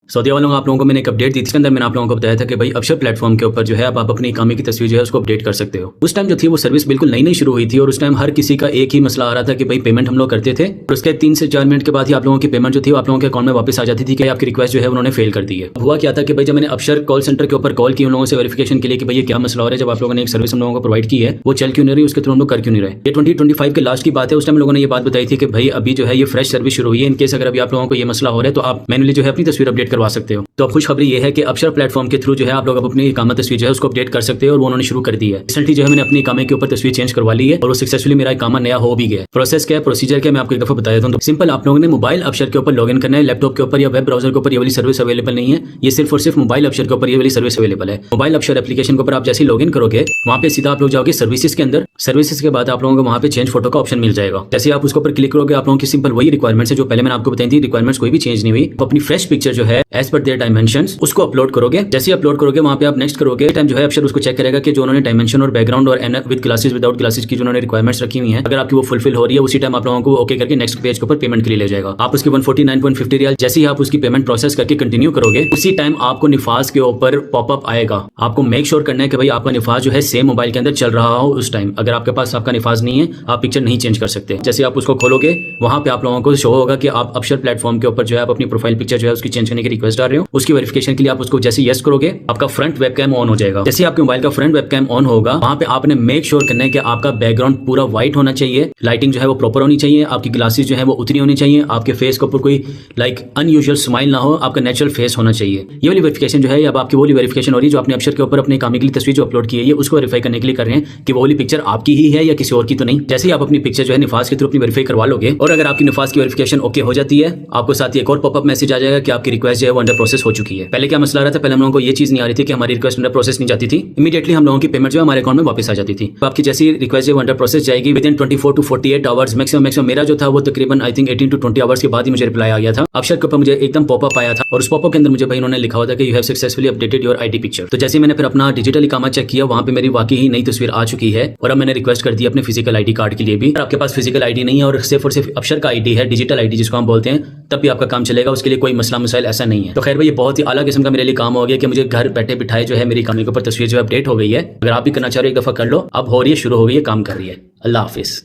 Saudi वालों आप लोगों को मैंने एक अपडेट दी थी, इसके अंदर मैंने आप लोगों को बताया था कि भाई अबशर प्लेटफॉर्म के ऊपर जो है आप अपनी इकामे की तस्वीर जो है उसको अपडेट कर सकते हो। उस टाइम जो थी वो सर्विस बिल्कुल नई नई शुरू हुई थी और उस टाइम हर किसी का एक ही मसला आ रहा था कि भाई पेमेंट हम लोग करते थे और उसके 3 से 4 मिनट के बाद ही आप लोगों की पेमेंट जो थी आप लोगों के अकाउंट में वापस आ जाती थी कि आपकी रिक्वेस्ट जो है उन्होंने फेल कर दी है। हुआ क्या था कि भाई जब मैंने अबशर कॉल सेंटर के ऊपर कॉल की उन लोगों से वेरिफिकेशन के लिए कि भाई ये क्या मसला हो रहा है, जब आप लोगों ने एक सर्विस हम लोगों को प्रोवाइड की है वो चल क्यों नहीं रही, उसके थ्रू हम लोग कर क्यों नहीं रहे। ये 2025 के लास्ट की बात है। उस टाइम लोगों ने ये बात बताई थी कि भाई अभी जो है ये फ्रेश सर्विस शुरू हुई है, इनकेस अगर अभी आप लोगों को ये मसला हो रहा है तो आप मैनुअली जो है अपनी तस्वीर अपडेट करवा सकते हो। तो अब खुशखबरी ये है कि अबशर प्लेटफॉर्म के थ्रू जो है आप लोग अपनी इकामत तस्वीर जो है उसको अपडेट कर सकते हो और वो उन्होंने शुरू कर दी है। रिसेंटली जो है मैंने अपनी इकामे के ऊपर तस्वीर चेंज करवा ली है और वो सक्सेसफुली मेरा इकामा नया हो भी गया। प्रोसेस क्या है, प्रोसीजर क्या है, मैं आपको एक दफा बता देता हूं। तो सिंपल, आप लोगों ने मोबाइल अबशर के ऊपर लॉगिन करना है। लैपटॉप के ऊपर या वेब ब्राउजर के ऊपर ये वाली सर्विस अवेलेबल नहीं है, ये सिर्फ और सिर्फ मोबाइल अबशर के ऊपर ये वाली सर्विस अवेलेबल है। मोबाइल अबशर एप्लीकेशन के ऊपर आप जैसे लॉगिन करोगे वहां पे सीधा आप लोग जाओगे सर्विसेज के अंदर। सर्विसेज के बाद आप लोगों को वहां पे चेंज फोटो का ऑप्शन मिल जाएगा। जैसे आप उसके ऊपर क्लिक करोगे आप लोगों की सिंपल वही रिक्वायरमेंट्स है जो पहले मैंने आपको बताई थी। रिक्वायरमेंट्स कोई भी चेंज नहीं हुई। तो अपनी फ्रेश पिक्चर जो है एज पर देयर डायमेंशंस उसको अपलोड करोगे। जैसे अपलोड करोगे वहां पे आप नेक्स्ट करोगे टाइम जो है अबशर उसको चेक करेगा कि जो उन्होंने डायमेंशन और बैकग्राउंड और विद ग्लासेस विदाउट ग्लासेस की जो उन्होंने रिक्वायरमेंट्स रखी हुई है अगर आपकी वो फुलफिल हो रही है उसी टाइम आप लोगों को ओके करके नेक्स्ट पेज के ऊपर पेमेंट के लिए ले जाएगा। आप उसकी 149.50 रियाल जैसे ही आप उसकी पेमेंट प्रोसेस करके कंटिन्यू करोगे उसी टाइम आपको निफाज के ऊपर पॉपअप आएगा। आपको मेक श्योर करना है कि भाई आपका निफाज जो है सेम मोबाइल के अंदर चल रहा हो उस टाइम। अगर आपके पास आपका निफाज नहीं है आप पिक्चर नहीं चेंज कर सकते। जैसे आप उसको खोलोगे वहां पे आप लोगों को शो होगा कि आप अबशर प्लेटफॉर्म के ऊपर जो है आप अपनी प्रोफाइल पिक्चर जो है उसकी चेंज करने की रिक्वेस्ट डाल रहे हो। उसकी वेरिफिकेशन के लिए आप उसको जैसे यस करोगे आपका फ्रंट वेबकैम ऑन हो जाएगा। जैसे आपके मोबाइल का फ्रंट वेबकैम ऑन होगा वहां पे आपने मेक श्योर करना है कि आपका बैकग्राउंड पूरा व्हाइट होना चाहिए, लाइटिंग जो है वो प्रॉपर होनी चाहिए, आपकी ग्लासेस जो है वो उतनी होनी चाहिए, आपके फेस के ऊपर कोई लाइक अनयूजुअल स्माइल ना हो, आपका नेचुरल फेस होना चाहिए। ये वाली वेरिफिकेशन जो है अब आपकी वो वाली वेरिफिकेशन हो रही है जो आपने अबशर के ऊपर अपने कामे के लिए तस्वीर जो अपलोड की है उसको वेरीफाई करने के लिए कर रहे हैं कि वो वाली पिक्चर आपकी ही है या किसी और की तो नहीं। जैसे ही आप अपनी पिक्चर जो है निफाज के थ्रू अपनी वेरीफाई करवा लोगे और अगर आपकी निफाज की वेरिफिकेशन ओके हो जाती है आपको साथ ही एक और पॉपअप मैसेज आ जाएगा कि आपकी रिक्वेस्ट जो है वो अंडर प्रोसेस हो चुकी है। पहले क्या मसला रहा था, पहले हम लोगों को ये चीज नहीं आ रही थी कि हमारी रिक्वेस्ट अंडर प्रोसेस नहीं जाती थी, इमीडिएटली हम लोगों की पेमेंट जो है हमारे अकाउंट में वापस आ जाती थी। तो आपकी जैसी रिक्वेस्ट जो अंडर प्रोसेस जाएगी with in 24 to 48 hours maximum मेरा जो था वो तकरीबन आई थिंक 18 to 20 आवर्स के बाद ही मुझे रिप्लाई आ गया था। अबशर के ऊपर मुझे एकदम पॉपअप आया था और उस पॉपअप के अंदर मुझे भाई उन्होंने लिखा हुआ था कि you have successfully updated your ID picture. तो जैसे मैंने फिर अपना डिजिटल इकामा चेक किया वहां पे मेरी वाकई ही नई तस्वीर आ चुकी है और अब मैंने रिक्वेस्ट कर दी अपने फिजिकल आईडी कार्ड के लिए भी। आपके पास फिजिकल आईडी नहीं है और सिर्फ अबशर का आईडी है, डिजिटल आईडी जिसको हम बोलते हैं, तब भी आपका काम चलेगा, उसके लिए कोई मसला मसाइल ऐसा नहीं है। तो खैर भाई ये बहुत ही आला किस्म का मेरे लिए काम हो गया कि मुझे घर बैठे बिठाए जो है मेरी इकामे के ऊपर तस्वीर जो है अपडेट हो गई है। अगर आप भी करना चाह रहे हो एक दफा कर लो, अब हो रही है, शुरू हो गई है, काम कर रही है। अल्लाह हाफिज।